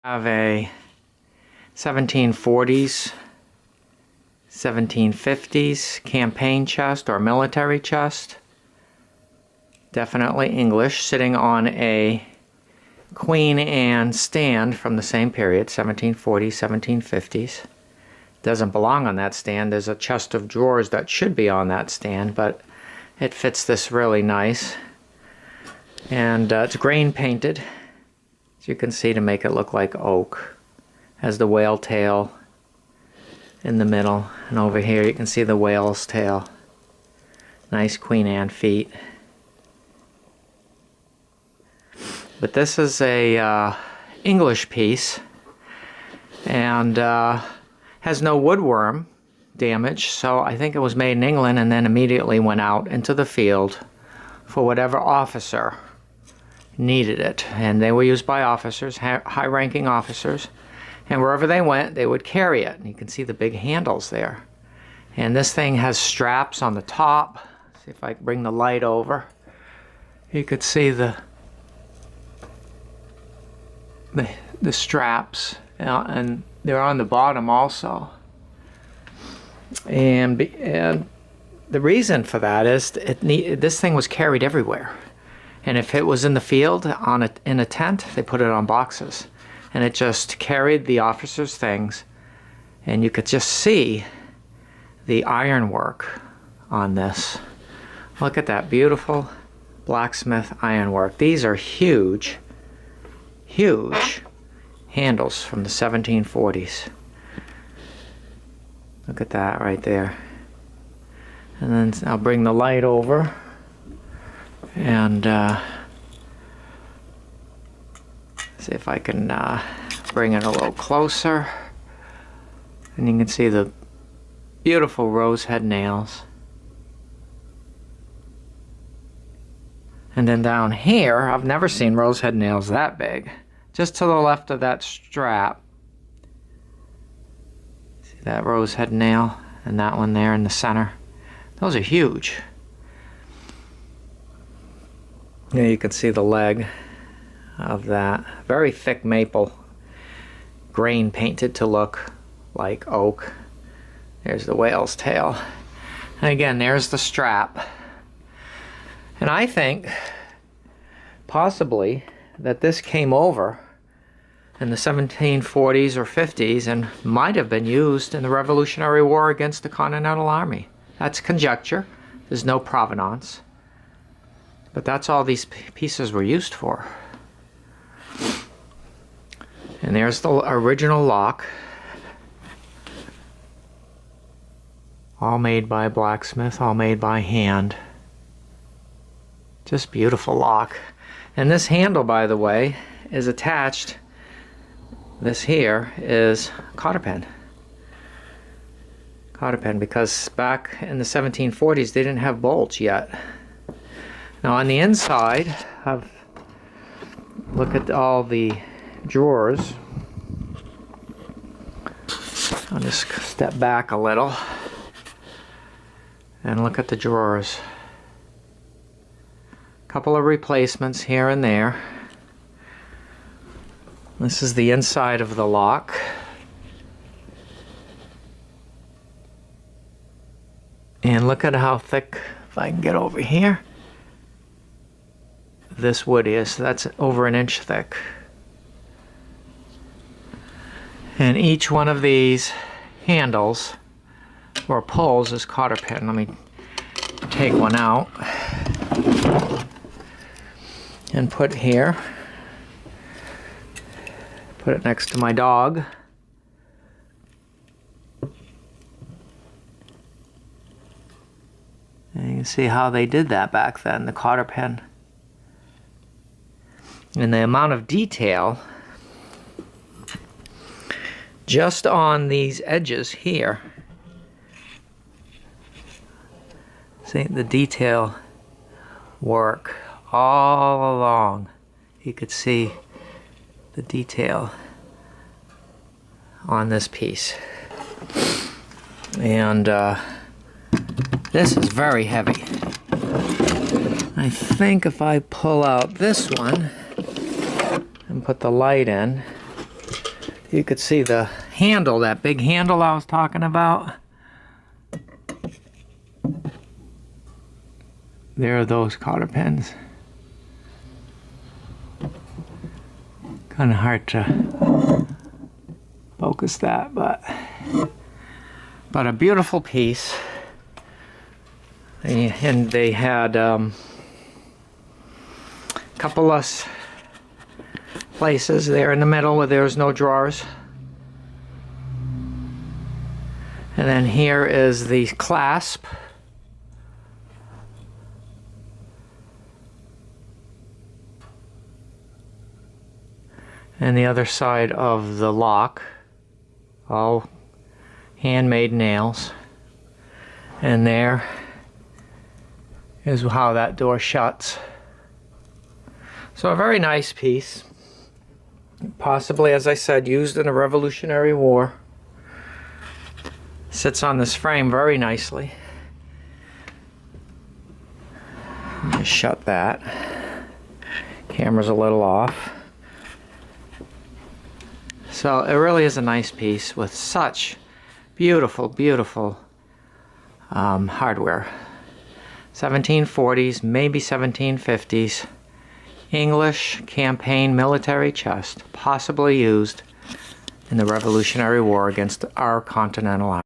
Have a 1740s, 1750s campaign chest or military chest. Definitely English, sitting on a Queen Anne stand from the same period, 1740s, 1750s. Doesn't belong on that stand. There's a chest of drawers that should be on that stand, but it fits this really nice. And it's grain painted, as you can see, to make it look like oak. Has the whale tail in the middle, and over here you can see the whale's tail. Nice Queen Anne feet. But this is a English piece, and has no woodworm damage, so I think it was made in England and then immediately went out into the field for whatever officer needed it. And they were used by officers, high-ranking officers, and wherever they went they would carry it. And you can see the big handles there. And this thing has straps on the top. See if I can bring the light over. You could see the straps, and they're on the bottom also. And the reason for that is this thing was carried everywhere. And if it was in the field in a tent, they put it on boxes, and it just carried the officers' things. And you could just see the ironwork on this. Look at that beautiful blacksmith ironwork. These are huge handles from the 1740s. Look at that right there. And then I'll bring the light over and see if I can bring it a little closer. And you can see the beautiful rosehead nails. And then down here, I've never seen rosehead nails that big. Just to the left of that strap. See that rosehead nail? And that one there in the center. Those are huge. Yeah, you can see the leg of that. Very thick maple. Grain painted to look like oak. There's the whale's tail. And again, there's the strap. And I think possibly that this came over in the 1740s or 50s and might have been used in the Revolutionary War against the Continental Army. That's conjecture. There's no provenance. But that's all these pieces were used for. And there's the original lock. All made by a blacksmith, all made by hand. Just beautiful lock. And this handle, by the way, is attached. This here is cotter pin. Cotter pin, because back in the 1740s they didn't have bolts yet. Now on the inside, look at all the drawers. I'll just step back a little and look at the drawers. Couple of replacements here and there. This is the inside of the lock. And look at how thick, if I can get over here, this wood is. That's over an inch thick. And each one of these handles or pulls is cotter pin. Let me take one out and put here. Put it next to my dog. And you can see how they did that back then, the cotter pin. And the amount of detail just on these edges here. See the detail work all along. You could see the detail on this piece. And this is very heavy. I think if I pull out this one and put the light in, you could see the handle, that big handle I was talking about. There are those cotter pins. Kind of hard to focus that, but a beautiful piece. And they had a couple of places there in the middle where there's no drawers. And then here is the clasp. And the other side of the lock, all handmade nails. And there is how that door shuts. So a very nice piece. Possibly, as I said, used in the Revolutionary War. Sits on this frame very nicely. Just shut that. Camera's a little off. So it really is a nice piece with such beautiful, beautiful hardware. 1740s, maybe 1750s. English campaign military chest, possibly used in the Revolutionary War against our continental army.